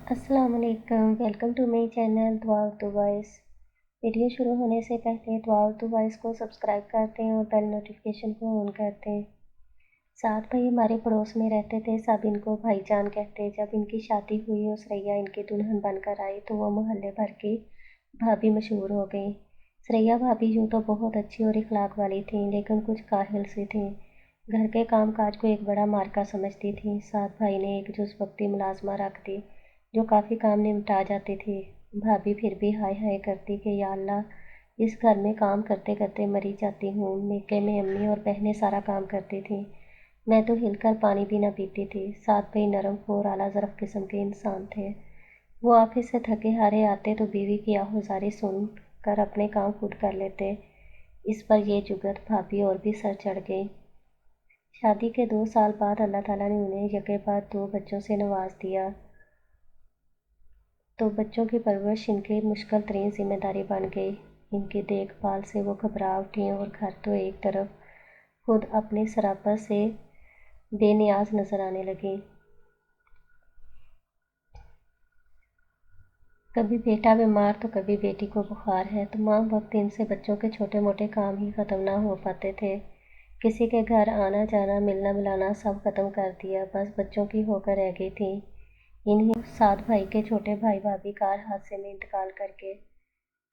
अस्सलाम वालेकुम, welcome to my channel दुआ उर्दू वॉइस। वीडियो शुरू होने से पहले दुआ उर्दू वॉइस को सब्सक्राइब करते हैं और बेल नोटिफिकेशन को ऑन करते हैं। सात भाई हमारे पड़ोस में रहते थे, सब इनको भाईजान कहते। जब इनकी शादी हुई और सरैया इनकी दुल्हन बनकर आई तो वो मोहल्ले भर की भाभी मशहूर हो गई। सरैया भाभी यूँ तो बहुत अच्छी और इखलाक वाली थी, लेकिन कुछ काहिल सी थी। घर के काम काज को एक बड़ा मार्का समझती थी। सात भाई ने एक जुज़ वक्ती मुलाजमा रख दी जो काफ़ी काम निपटा जाती थी। भाभी फिर भी हाय हाय करती कि या अल्लाह, इस घर में काम करते करते मरी जाती हूँ। मेके में अम्मी और बहनें सारा काम करती थी, मैं तो हिलकर पानी भी ना पीती थी। सात भाई नरम और आला ज़रफ़ किस्म के इंसान थे। वो ऑफिस से थके हारे आते तो बीवी की आहुजारी सुन कर अपने काम खुद कर लेते। इस पर यह जुगत भाभी और भी सर चढ़ गई। शादी के 2 साल बाद अल्लाह ताला ने उन्हें यके बाद 2 बच्चों से नवाज दिया। तो बच्चों की परवरिश इनकी मुश्किल तरीन जिम्मेदारी बन गई। इनकी देखभाल से वो घबरा उठी और घर तो एक तरफ खुद अपने सरापर से बेनियाज नजर आने लगी। कभी बेटा बीमार तो कभी बेटी को बुखार है। तमाम वक्त इनसे बच्चों के छोटे मोटे काम ही ख़त्म ना हो पाते थे। किसी के घर आना जाना मिलना मिलाना सब ख़त्म कर दिया, बस बच्चों की होकर रह गई थी। इन्हीं सात भाई के छोटे भाई भाभी कार हादसे में इंतकाल करके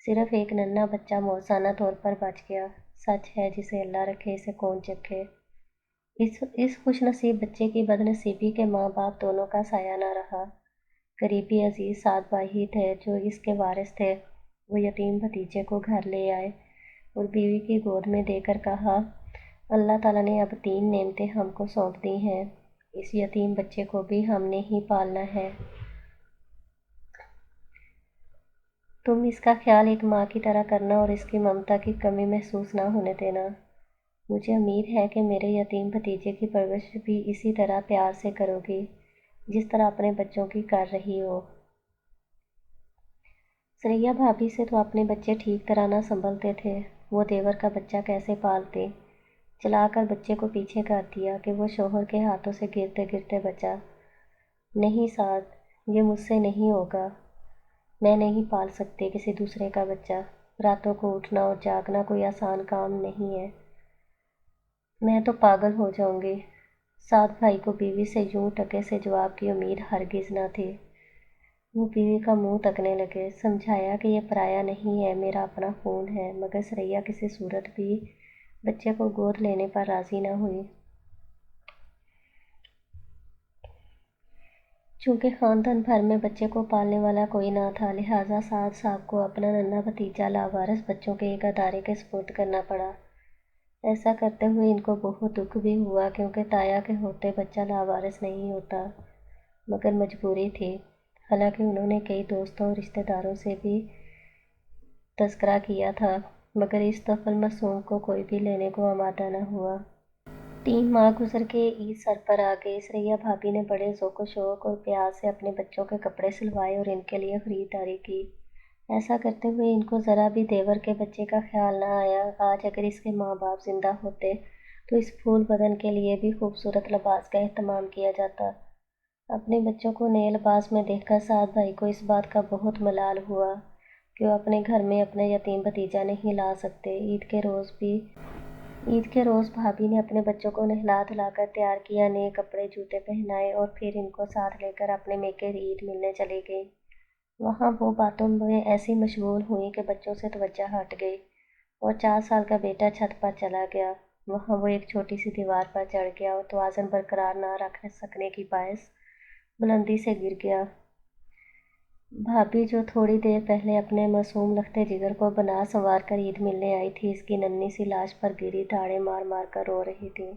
सिर्फ एक नन्हा बच्चा मौसाना तौर पर बच गया। सच है, जिसे अल्लाह रखे इसे कौन चखे। इस खुशनसीब बच्चे की बदनसीबी के माँ बाप दोनों का साया ना रहा। करीबी अजीज सात भाई ही थे जो इसके वारिस थे। वो यतीम भतीजे को घर ले आए और बीवी की गोद में देकर कहा, अल्लाह ताला ने अब 3 नेमतें हमको सौंप दी हैं, इस यतीम बच्चे को भी हमने ही पालना है। तुम इसका ख्याल एक माँ की तरह करना और इसकी ममता की कमी महसूस ना होने देना। मुझे उम्मीद है कि मेरे यतीम भतीजे की परवरिश भी इसी तरह प्यार से करोगी जिस तरह अपने बच्चों की कर रही हो। सरैया भाभी से तो अपने बच्चे ठीक तरह ना संभलते थे। वो देवर का बच्चा कैसे पालते। चलाकर बच्चे को पीछे कर दिया कि वो शोहर के हाथों से गिरते गिरते बचा। नहीं साद, ये मुझसे नहीं होगा। मैं नहीं पाल सकती किसी दूसरे का बच्चा। रातों को उठना और जागना कोई आसान काम नहीं है। मैं तो पागल हो जाऊंगी। सात भाई को बीवी से यूं टके से जवाब की उम्मीद हरगिज न थी। वो बीवी का मुंह तकने लगे। समझाया कि यह पराया नहीं है, मेरा अपना खून है, मगर सरैया किसी सूरत भी बच्चे को गोद लेने पर राजी न हुई। चूंकि खानदान भर में बच्चे को पालने वाला कोई ना था, लिहाजा साद साहब को अपना नन्हा भतीजा लावारिस बच्चों के एक अदारे के सुपुर्द करना पड़ा। ऐसा करते हुए इनको बहुत दुख भी हुआ, क्योंकि ताया के होते बच्चा लावारिस नहीं होता, मगर मजबूरी थी। हालांकि उन्होंने कई दोस्तों और रिश्तेदारों से भी तज़किरा किया था, मगर इस तफल मासूम को कोई भी लेने को आमादा न हुआ। 3 माह गुजर के ईद सर पर आ गई। सरैया भाभी ने बड़े ज़ौक़ शौक़ और प्यार से अपने बच्चों के कपड़े सिलवाए और इनके लिए ख़रीदारी की। ऐसा करते हुए इनको ज़रा भी देवर के बच्चे का ख्याल न आया। आज अगर इसके माँ बाप जिंदा होते तो इस फूल बदन के लिए भी खूबसूरत लिबास का एहतमाम किया जाता। अपने बच्चों को नए लिबास में देखकर साद भाई को इस बात का बहुत मलाल हुआ कि वो अपने घर में अपने यतीम भतीजा नहीं ला सकते। ईद के रोज़ भाभी ने अपने बच्चों को नहला धुलाकर तैयार किया, नए कपड़े जूते पहनाए और फिर इनको साथ लेकर अपने मेके ईद मिलने चली गई। वहाँ वो बातों में ऐसी मशगूल हुई कि बच्चों से तवज्जो हट गई और 4 साल का बेटा छत पर चला गया। वहाँ वो एक छोटी सी दीवार पर चढ़ गया और तवाज़ुन बरकरार न रख सकने की बायस बुलंदी से गिर गया। भाभी जो थोड़ी देर पहले अपने मासूम लखते जिगर को बना संवार कर ईद मिलने आई थी, इसकी नन्ही सी लाश पर गिरी धाड़े मार मार कर रो रही थी।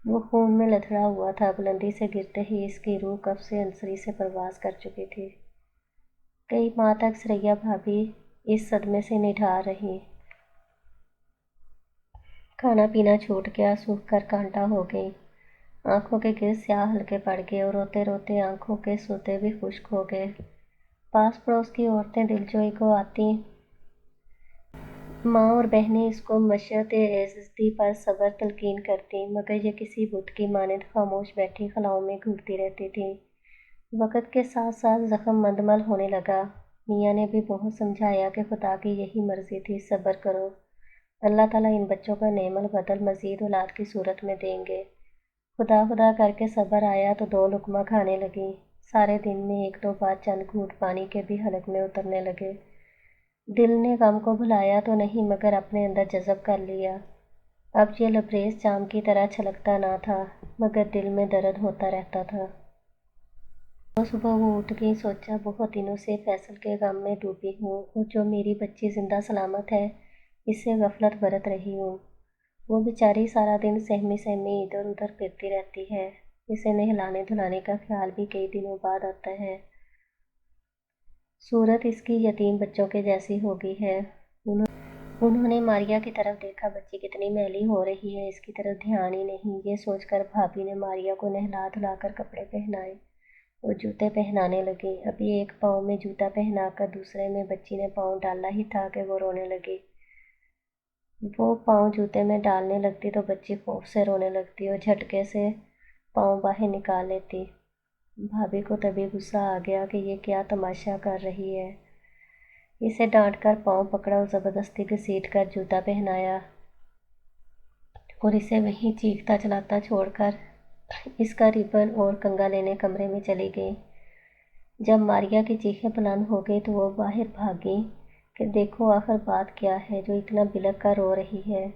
वो खून में लथड़ा हुआ था। बुलंदी से गिरते ही इसकी रूह कब से अंसरी से परवास कर चुकी थी। कई माह तक सरैया भाभी इस सदमे से निढार रही। खाना पीना छूट गया, सूख कर कांटा हो गई। आंखों के गिर स्याह हल्के पड़ गए और रोते रोते आंखों के सोते भी खुश्क हो गए। पास पड़ोस की औरतें दिलजोई को आती, माँ और बहनें इसको मशयत एज़्ज़ती पर सब्र तलकीन करती, मगर ये किसी बुत की मानद खामोश बैठी खलाओं में घूरती रहती थी। وقت کے ساتھ ساتھ زخم مندمل ہونے لگا۔ میاں نے بھی بہت سمجھایا کہ خدا کی یہی مرضی تھی، صبر کرو، اللہ تعالیٰ ان بچوں کا نعم البدل مزید اولاد کی صورت میں دیں گے۔ خدا خدا کر کے صبر آیا تو 2 لقمہ کھانے لگی۔ سارے دن میں 1-2 بار چند گھونٹ پانی کے بھی حلق میں اترنے لگے۔ دل نے غم کو بھلایا تو نہیں مگر اپنے اندر جذب کر لیا۔ اب یہ لبریز جام کی طرح چھلکتا نہ تھا مگر دل میں درد ہوتا رہتا تھا۔ صبح وہ اٹھ گئی، سوچا بہت دنوں سے فیصل کے غم میں ڈوبی ہوں اور جو میری بچی زندہ سلامت ہے اس سے غفلت برت رہی ہوں۔ وہ بیچاری سارا دن سہمی سہمی ادھر ادھر پھرتی رہتی ہے، اسے نہلانے دھلانے کا خیال بھی کئی دنوں بعد آتا ہے۔ صورت اس کی یتیم بچوں کے جیسی ہو گئی ہے۔ انہوں نے ماریا کی طرف دیکھا، بچی کتنی میلی ہو رہی ہے، اس کی طرف دھیان ہی نہیں۔ یہ سوچ کر بھابھی نے ماریا کو نہلا دھلا کر کپڑے پہنائے اور جوتے پہنانے لگی۔ ابھی ایک پاؤں میں جوتا پہنا کر دوسرے میں بچی نے پاؤں ڈالا ہی تھا کہ وہ رونے لگی۔ وہ پاؤں جوتے میں ڈالنے لگتی تو بچی خوف سے رونے لگتی اور جھٹکے سے پاؤں باہر نکال لیتی۔ بھابھی کو تبھی غصہ آ گیا کہ یہ کیا تماشا کر رہی ہے۔ اسے ڈانٹ کر پاؤں پکڑا اور زبردستی گھسیٹ کر جوتا پہنایا اور اسے وہیں چیختا چلاتا چھوڑ کر اس کا ربن اور کنگا لینے کمرے میں چلی گئی۔ جب ماریا کی چیخیں بلند ہو گئی تو وہ باہر بھاگی کہ دیکھو آخر بات کیا ہے جو اتنا بلک کر رو رہی ہے۔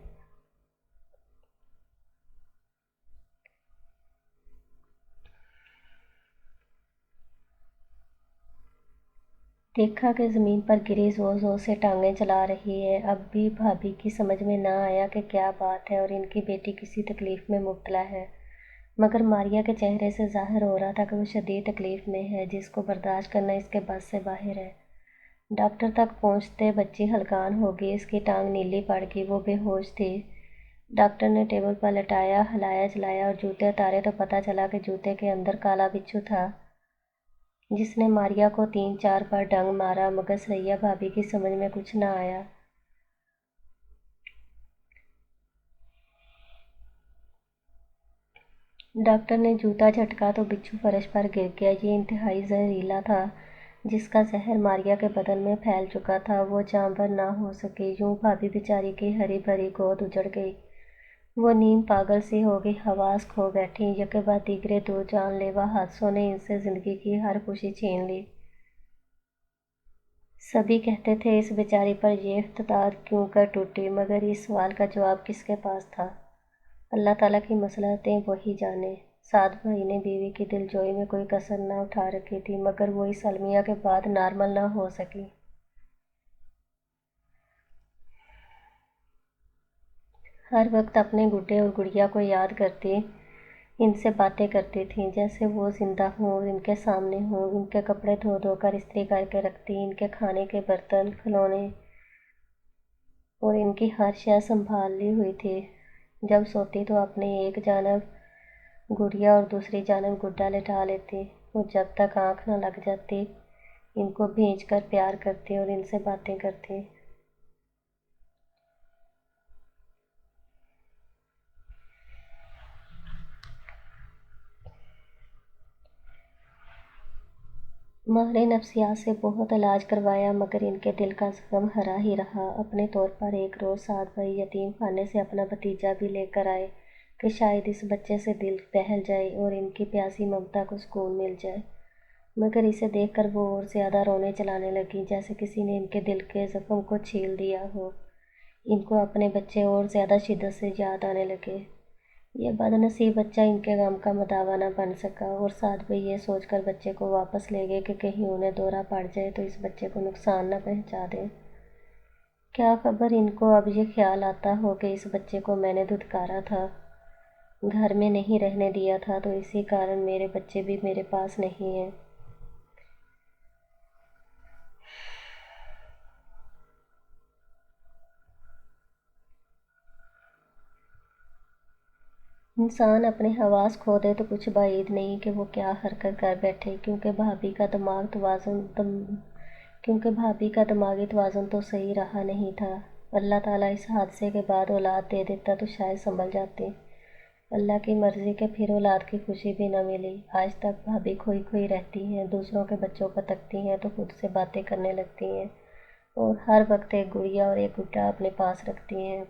دیکھا کہ زمین پر گری زور زور سے ٹانگیں چلا رہی ہے۔ اب بھی بھابھی کی سمجھ میں نہ آیا کہ کیا بات ہے اور ان کی بیٹی کسی تکلیف میں مبتلا ہے، مگر ماریا کے چہرے سے ظاہر ہو رہا تھا کہ وہ شدید تکلیف میں ہے جس کو برداشت کرنا اس کے بس سے باہر ہے۔ ڈاکٹر تک پہنچتے بچی ہلکان ہو گئی، اس کی ٹانگ نیلی پڑ گئی، وہ بے ہوش تھی۔ ڈاکٹر نے ٹیبل پر لٹایا، ہلایا جلایا اور جوتے اتارے تو پتہ چلا کہ جوتے کے اندر کالا بچھو تھا جس نے ماریا کو 3-4 بار ڈنگ مارا، مگر سریا بھابھی کی سمجھ میں کچھ نہ آیا۔ ڈاکٹر نے جوتا جھٹکا تو بچھو فرش پر گر گیا۔ یہ انتہائی زہریلا تھا، جس کا زہر ماریا کے بدن میں پھیل چکا تھا۔ وہ جانور نہ ہو سکی۔ یوں بھابھی بیچاری کی ہری بھری گود اجڑ گئی۔ وہ نیم پاگل سی ہو گئی، حواس کھو بیٹھی۔ یکے بعد دیگرے 2 جان لیوا حادثوں نے ان سے زندگی کی ہر خوشی چھین لی۔ سبھی کہتے تھے اس بیچاری پر یہ اقتدار کیوں کر ٹوٹی، مگر اس سوال کا جواب کس کے پاس تھا؟ اللہ تعالیٰ کی مصلحتیں وہی جانے۔ سعد بھائی نے بیوی کی دل جوئی میں کوئی کسر نہ اٹھا رکھی تھی، مگر وہ اس المیہ کے بعد نارمل نہ ہو سکی۔ ہر وقت اپنے گڈے اور گڑیا کو یاد کرتی، ان سے باتیں کرتی تھیں جیسے وہ زندہ ہوں اور ان کے سامنے ہوں۔ ان کے کپڑے دھو دھو کر استری کر کے رکھتی، ان کے کھانے کے برتن، کھلونے اور ان کی ہر شے سنبھال لی ہوئی تھی۔ جب سوتی تو اپنے ایک جانب گڑیا اور دوسری جانب گڈا لٹا لیتی اور جب تک آنکھ نہ لگ جاتی ان کو بھینچ کر پیار کرتی اور ان سے باتیں کرتی۔ ماہر نفسیات سے بہت علاج کروایا مگر ان کے دل کا زخم ہرا ہی رہا۔ اپنے طور پر ایک روز سعد بھائی یتیم خانے سے اپنا بھتیجا بھی لے کر آئے کہ شاید اس بچے سے دل بہل جائے اور ان کی پیاسی ممتا کو سکون مل جائے، مگر اسے دیکھ کر وہ اور زیادہ رونے چلانے لگی جیسے کسی نے ان کے دل کے زخم کو چھیل دیا ہو۔ ان کو اپنے بچے اور زیادہ شدت سے یاد آنے لگے۔ یہ بد نصیب بچہ ان کے غم کا مداوا نہ بن سکا اور سعد بھائی یہ سوچ کر بچے کو واپس لے گئے کہ کہیں انہیں دورہ پڑ جائے تو اس بچے کو نقصان نہ پہنچا دیں۔ کیا خبر ان کو اب یہ خیال آتا ہو کہ اس بچے کو میں نے دھتکارا تھا، گھر میں نہیں رہنے دیا تھا، تو اسی کارن میرے بچے بھی میرے پاس نہیں ہیں۔ انسان اپنے حواس کھو دے تو کچھ بعید نہیں کہ وہ کیا حرکت کر بیٹھے، کیونکہ بھابھی کا دماغی توازن تو صحیح رہا نہیں تھا۔ اللہ تعالیٰ اس حادثے کے بعد اولاد دے دیتا تو شاید سنبھل جاتی۔ اللہ کی مرضی کے پھر اولاد کی خوشی بھی نہ ملی۔ آج تک بھابھی کھوئی کھوئی رہتی ہیں، دوسروں کے بچوں کو تکتی ہیں تو خود سے باتیں کرنے لگتی ہیں، اور ہر وقت ایک گڑیا اور ایک گڈا اپنے پاس رکھتی ہیں۔